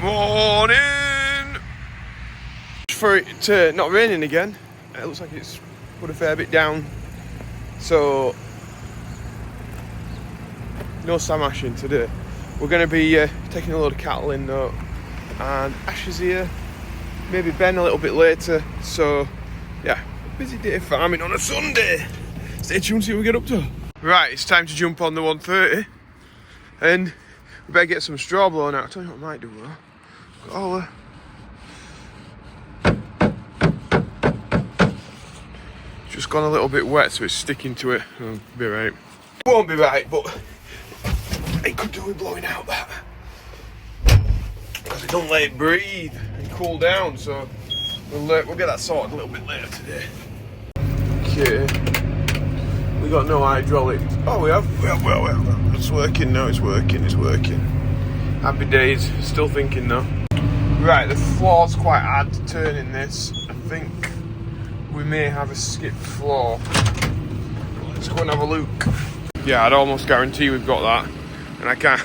Morning! For it not raining again, it looks like it's put a fair bit down. So, no Sam ashing today. We're going to be taking a load of cattle in though. And Ash is here, maybe Ben a little bit later. So, yeah, busy day farming on a Sunday. Stay tuned to see what we get up to. Right, it's time to jump on the 130. And we better get some straw blown out. I'll tell you what I might do though. Got all just gone a little bit wet, so it's sticking to it. It'll be right. Won't be right, but it could do with blowing out that. Because it don't let it breathe and cool down, so we'll get that sorted a little bit later today. Okay. We got no hydraulic. Oh, we have. It's working now. It's working. Happy days. Still thinking though. Right, the floor's quite hard to turn in this. I think we may have a skipped floor. Let's go and have a look. Yeah, I'd almost guarantee we've got that. And I can't.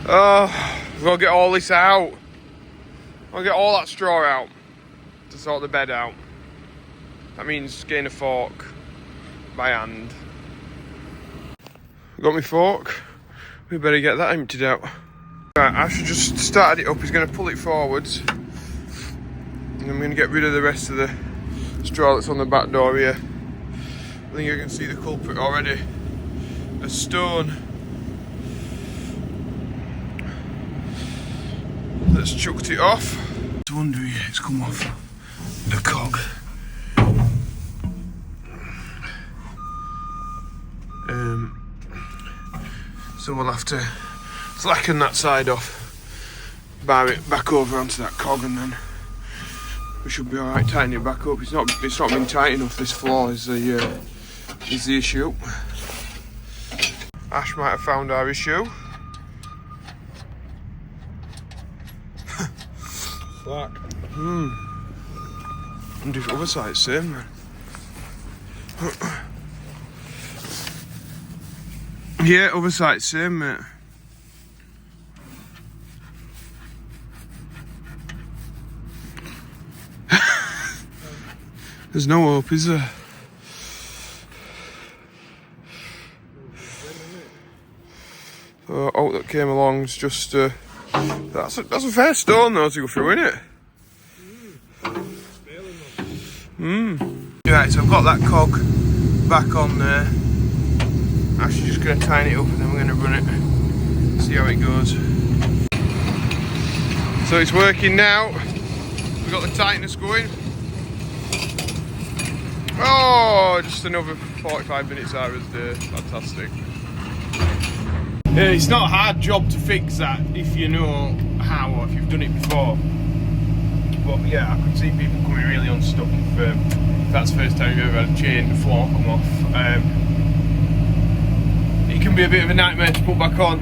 Oh, we've got to get all this out. I'll get all that straw out to sort the bed out. That means getting a fork by hand. Got my fork. We better get that emptied out. Right, Ash just started it up. He's going to pull it forwards. And I'm going to get rid of the rest of the straw that's on the back door here. I think you can see the culprit already. A stone that's chucked it off. No wonder it's come off the cog. So we'll have to slacken that side off, bar it back over onto that cog, and then we should be alright tightening it back up. It's not been tight enough. This floor is the issue. Ash might have found our issue. Black. And the other side's same then. Yeah, other side's same, mate. There's no hope, is there? So, out that came along is just that's a fair stone though to go through, isn't it? Right, so I've got that cog back on there. Actually just going to tighten it up and then we're going to run it, see how it goes. So it's working now. We've got the tightness going. Oh, just another 45 minutes out of the day. Fantastic. It's not a hard job to fix that if you know how or if you've done it before. But yeah, I could see people coming really unstuck if that's the first time you've ever had a chain, the floor come off. It can be a bit of a nightmare to put back on.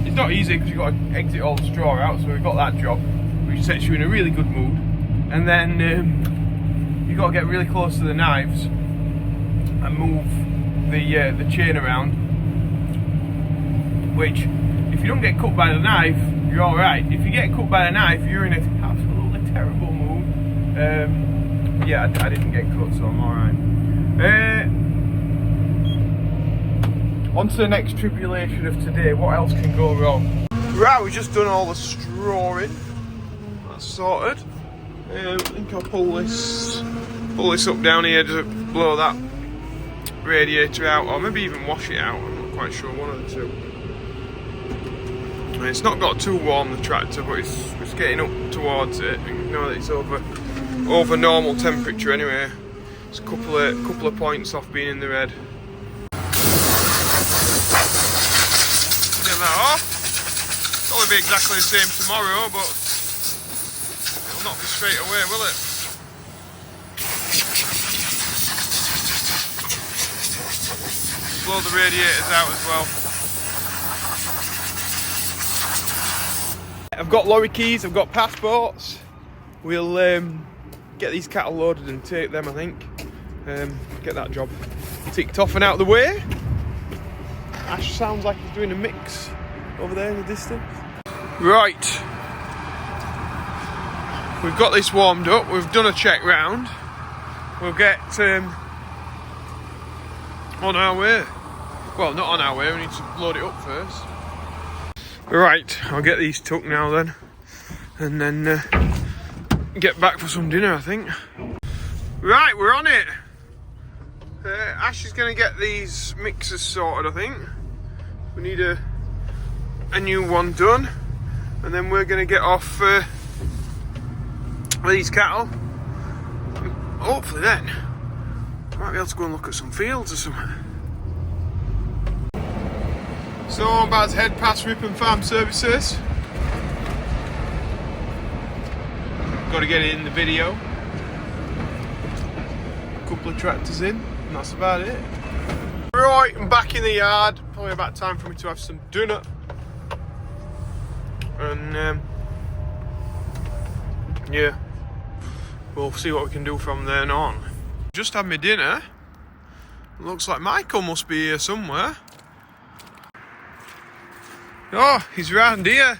It's not easy because you've got to exit all the straw out, so we've got that job, which sets you in a really good mood. And then you've got to get really close to the knives and move the chain around, which, if you don't get cut by the knife, you're alright. If you get cut by the knife, you're in an absolutely terrible mood. Yeah, I didn't get cut, so I'm alright. On to the next tribulation of today. What else can go wrong? Right, we've just done all the straw in. That's sorted. I think I'll pull this up down here to blow that radiator out, or maybe even wash it out. I'm not quite sure, one of the two. And it's not got too warm, the tractor, but it's getting up towards it. You know that it's over normal temperature anyway. It's a couple of points off being in the red. That off. It'll probably be exactly the same tomorrow, but it'll not be straight away, will it? Blow the radiators out as well. I've got lorry keys, I've got passports. We'll get these cattle loaded and take them, I think. Get that job ticked off and out of the way. Ash sounds like he's doing a mix over there in the distance. Right. We've got this warmed up. We've done a check round. We'll get on our way. Well, not on our way. We need to load it up first. Right. I'll get these tucked now then, and then get back for some dinner, I think. Right, we're on it. Ash is going to get these mixers sorted, I think. We need a new one done, and then we're going to get off these cattle. Hopefully then, might be able to go and look at some fields or something. So I'm about to head past Ripon Farm Services. Got to get it in the video. A couple of tractors in, and that's about it. Right, I'm back in the yard. Probably about time for me to have some dinner. And yeah, we'll see what we can do from then on. Just had my dinner. Looks like Michael must be here somewhere. Oh, he's round here.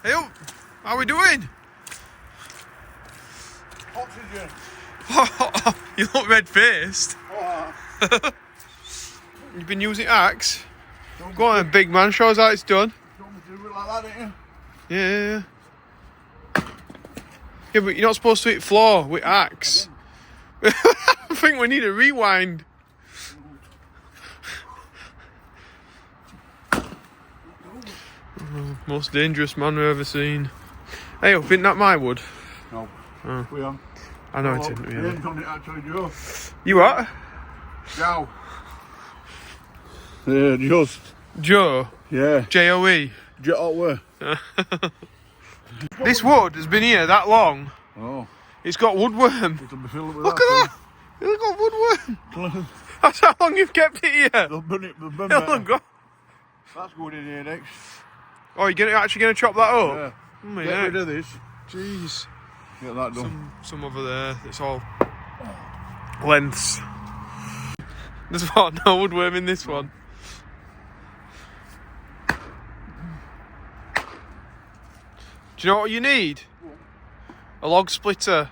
Hey up, how we doing? Oxygen. You look red-faced. Oh. You've been using axe? Go on, big man, show us how it's done. You want me to do it like that, don't you? Yeah. Yeah, but you're not supposed to hit floor with axe. I think we need a rewind. Most dangerous man we've ever seen. Hey, up, isn't that my wood? No. Oh. We on. I know it isn't. We ain't on it actually, Joe. You what? Joe. Yeah, Joe's. Joe? Yeah. J-O-E? Joe. This wood has been here that long. Oh. It's got woodworm. It'll be filled with Look at that. It's got woodworm. That's how long you've kept it here. They'll burn it. They'll burn Go. That's good in here next. Oh, you're actually going to chop that up? Yeah. Oh, Get rid of this. Jeez. Get that done. Some over there. It's all lengths. There's what? No woodworm in this one. Do you know what you need? A log splitter.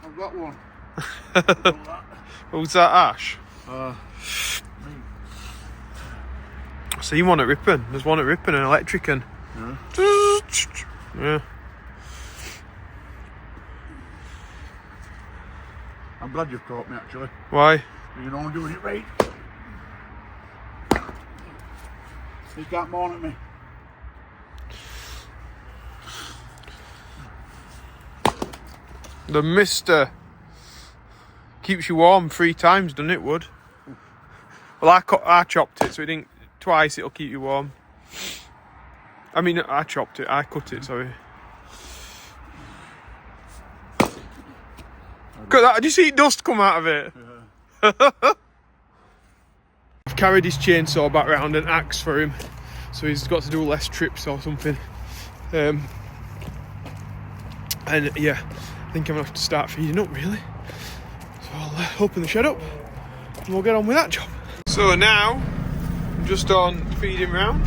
I've got one. Who's that, Ash? Me. So you want at Ripon? There's one at Ripon, an electric one. Yeah. Yeah. I'm glad you've caught me actually. Why? You're only doing it right. You can't moan at me. The mister keeps you warm 3 times, doesn't it, wood? Well, I chopped it, so it didn't. Twice it'll keep you warm. I mean, I chopped it. I cut it. Sorry. Look at that! Did you see dust come out of it? Yeah. I've carried his chainsaw back round, an axe for him, so he's got to do less trips or something. And yeah, I think I'm gonna have to start feeding up really. So I'll open the shed up and we'll get on with that job. So now I'm just on feeding round.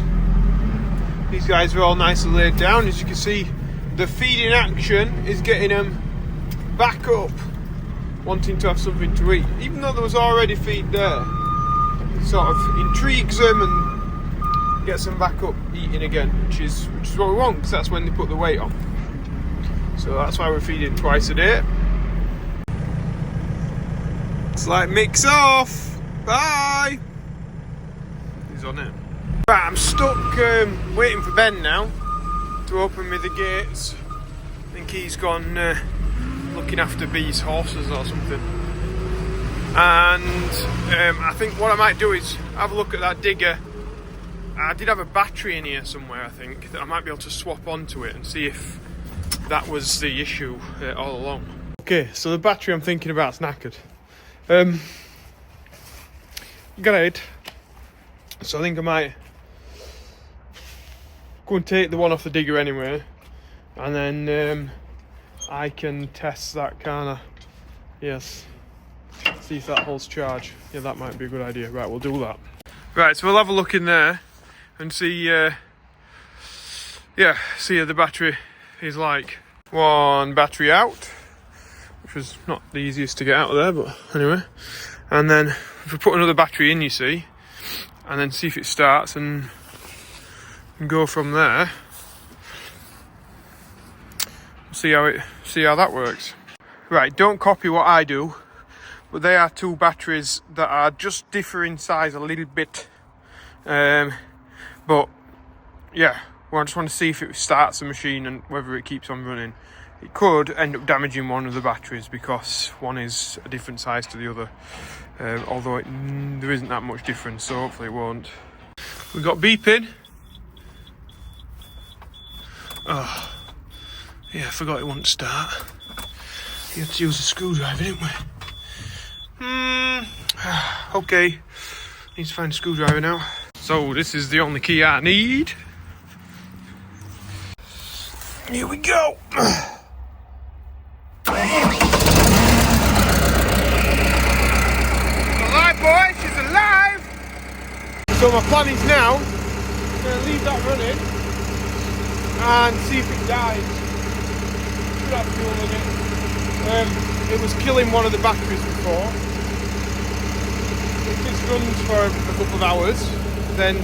These guys are all nicely laid down. As you can see, the feeding action is getting them back up, wanting to have something to eat. Even though there was already feed there, it sort of intrigues them and gets them back up eating again, which is what we want, because that's when they put the weight on. So that's why we're feeding twice a day. It's like Mick's off. Bye. He's on it. Right, I'm stuck waiting for Ben now to open me the gates. I think he's gone looking after B's horses or something. And I think what I might do is have a look at that digger. I did have a battery in here somewhere, I think, that I might be able to swap onto it and see if that was the issue all along. Okay, so the battery I'm thinking about is knackered. Great. So I think I might go and take the one off the digger anyway, and then I can test that, can't I? Yes. See if that holds charge. Yeah, that might be a good idea. Right, we'll do that. Right, so we'll have a look in there and see yeah, see the battery is like one battery out, which was not the easiest to get out of there, but anyway. And then if we put another battery in, you see, and then see if it starts and go from there. See how that works. Right, don't copy what I do, but they are two batteries that are just differ in size a little bit. But yeah, well, I just want to see if it starts the machine and whether it keeps on running. It could end up damaging one of the batteries because one is a different size to the other. Although there isn't that much difference, so hopefully it won't. We've got beeping. Oh, yeah, I forgot it wouldn't start. You had to use a screwdriver, didn't we? Okay, need to find a screwdriver now. So this is the only key I need. Here we go. Alive, boy, she's alive. So my plan is now, I'm going to leave that running and see if it dies. Should have fuel in it. It was killing one of the batteries before. If this runs for a couple of hours, then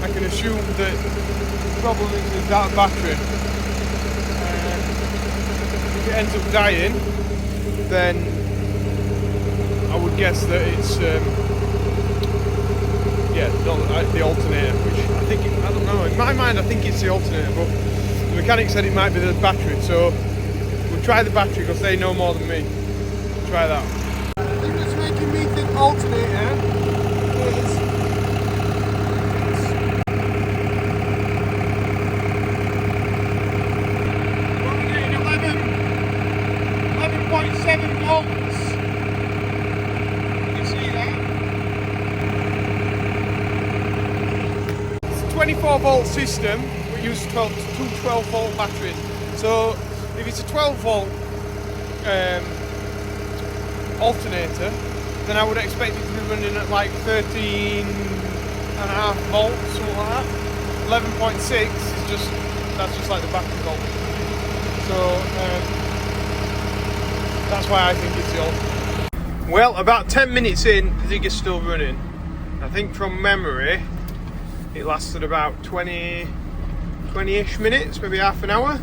I can assume that the problem is that battery. If it ends up dying, then I would guess that it's the alternator, which I think I don't know. In my mind, I think it's the alternator, but the mechanic said it might be the battery. So we'll try the battery because they know more than me. We'll try that. The thing that's making me think alternator is we're getting 11.7 volts. You can see that. It's a 24 volt system. We use two 12 volt batteries. So if it's a 12 volt alternator, then I would expect it to be running at like 13.5 volts, something like that. 11.6 is that's just like the battery voltage. So that's why I think it's the alternator. Well, about 10 minutes in, the thing is still running. I think from memory, it lasted about 20-ish minutes, maybe half an hour,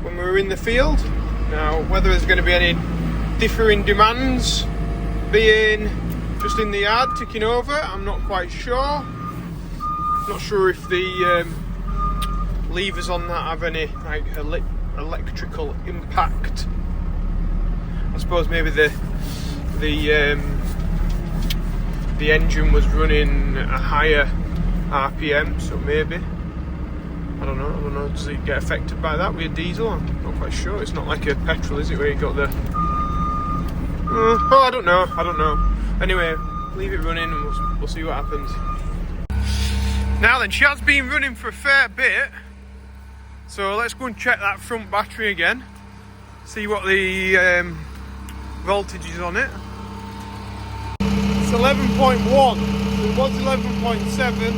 when we were in the field. Now, whether there's going to be any differing demands being just in the yard ticking over, I'm not quite sure. Not sure if the levers on that have any like electrical impact. I suppose maybe the engine was running a higher RPM, so maybe. I don't know, does it get affected by that with a diesel? I'm not quite sure. It's not like a petrol, is it, where you got the... I don't know. Anyway, leave it running and we'll see what happens. Now then, she has been running for a fair bit. So let's go and check that front battery again. See what the voltage is on it. It's 11.1. So it was 11.7.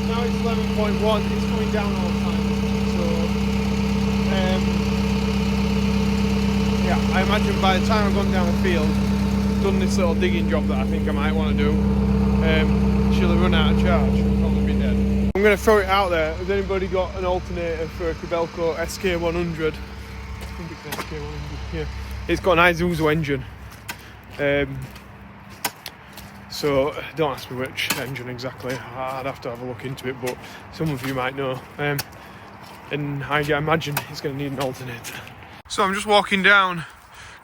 Now it's 11.1. It's coming down all the time. So, yeah, I imagine by the time I've gone down the field, done this little digging job that I think I might want to do, she'll have run out of charge. I'll probably be dead. I'm going to throw it out there. Has anybody got an alternator for a Kobelco SK100? I think it's an SK100. Yeah, it's got an Isuzu engine. So don't ask me which engine exactly. I'd have to have a look into it, but some of you might know. And I imagine it's going to need an alternator. So I'm just walking down the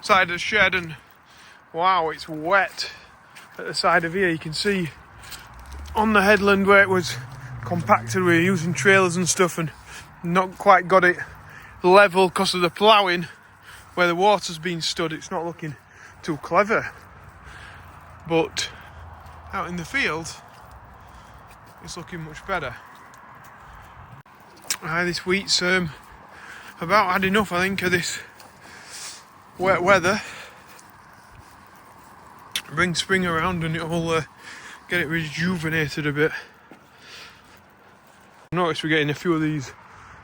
side of the shed, and wow, it's wet at the side of here. You can see on the headland where it was compacted, we were using trailers and stuff, and not quite got it level because of the ploughing. Where the water's been stood, it's not looking too clever. But out in the field, it's looking much better. This wheat's about had enough, I think, of this wet weather. Bring spring around and it'll get it rejuvenated a bit. I noticed we're getting a few of these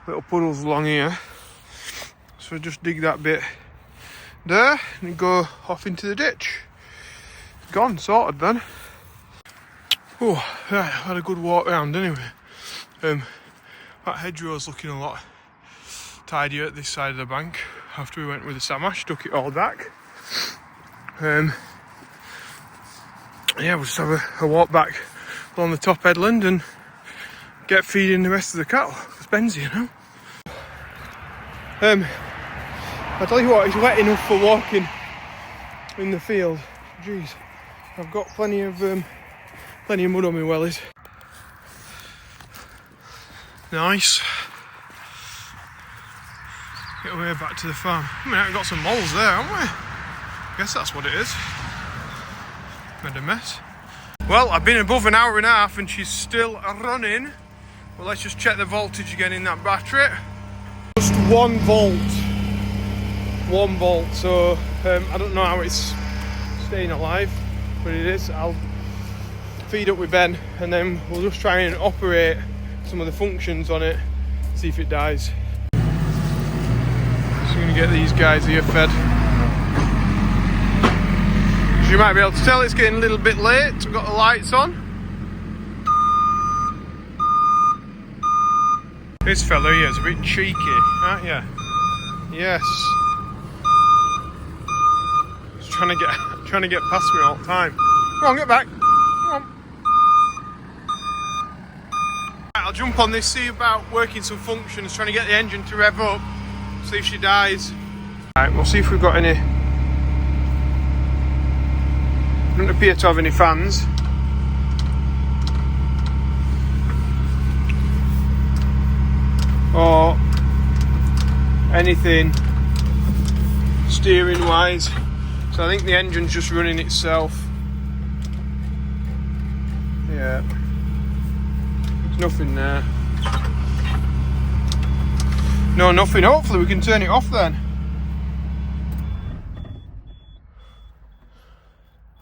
little puddles along here. So just dig that bit there and go off into the ditch. Gone, sorted then. Oh, right, had a good walk around anyway. That hedgerow's looking a lot tidier at this side of the bank after we went with the Samash, took it all back. Yeah, we'll just have a walk back along the top headland and get feeding the rest of the cattle. It's Benzie, you know. I tell you what, it's wet enough for walking in the field. Jeez, I've got plenty of mud on my wellies. Nice. Get away back to the farm. I mean, we've got some moles there, haven't we? Guess that's what it is. Made a mess. Well, I've been above an hour and a half and she's still running. Well, let's just check the voltage again in that battery. Just 1 volt. 1 volt, so I don't know how it's staying alive, but it is. I'll feed up with Ben and then we'll just try and operate some of the functions on it, see if it dies. So I'm going to get these guys here fed. As you might be able to tell, it's getting a little bit late. We've got the lights on. This fella here is a bit cheeky, aren't you? Yes. He's trying to get past me all the time. Come on, get back. Come on. Right, I'll jump on this, see about working some functions, trying to get the engine to rev up, see if she dies. Right, we'll see if we've got any. Don't appear to have any fans. Or anything steering wise. So I think the engine's just running itself. Yeah. There's nothing there. No, nothing. Hopefully we can turn it off then.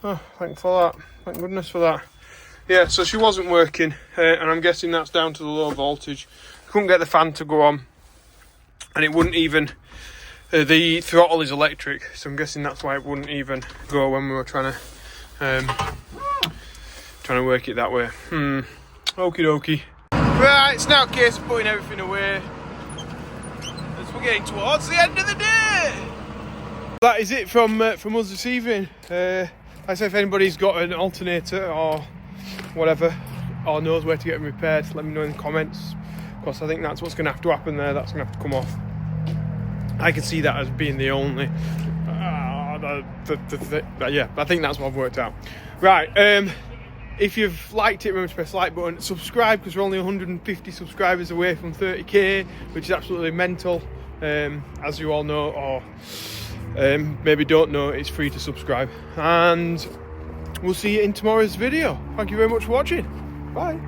Oh, thank for that. Thank goodness for that. Yeah, so she wasn't working, and I'm guessing that's down to the low voltage. Couldn't get the fan to go on, and it wouldn't even. The throttle is electric, so I'm guessing that's why it wouldn't even go when we were trying to work it that way. Okie dokie. Right, it's now a case of putting everything away as we're getting towards the end of the day. That is it from us this evening. Like I say, if anybody's got an alternator or whatever, or knows where to get them repaired, let me know in the comments. Of course, I think that's what's going to have to happen there. That's going to have to come off. I can see that as being the only. Yeah, I think that's what I've worked out. Right. If you've liked it, remember to press the like button. Subscribe, because we're only 150 subscribers away from 30k, which is absolutely mental. As you all know, or maybe don't know, it's free to subscribe. And we'll see you in tomorrow's video. Thank you very much for watching. Bye.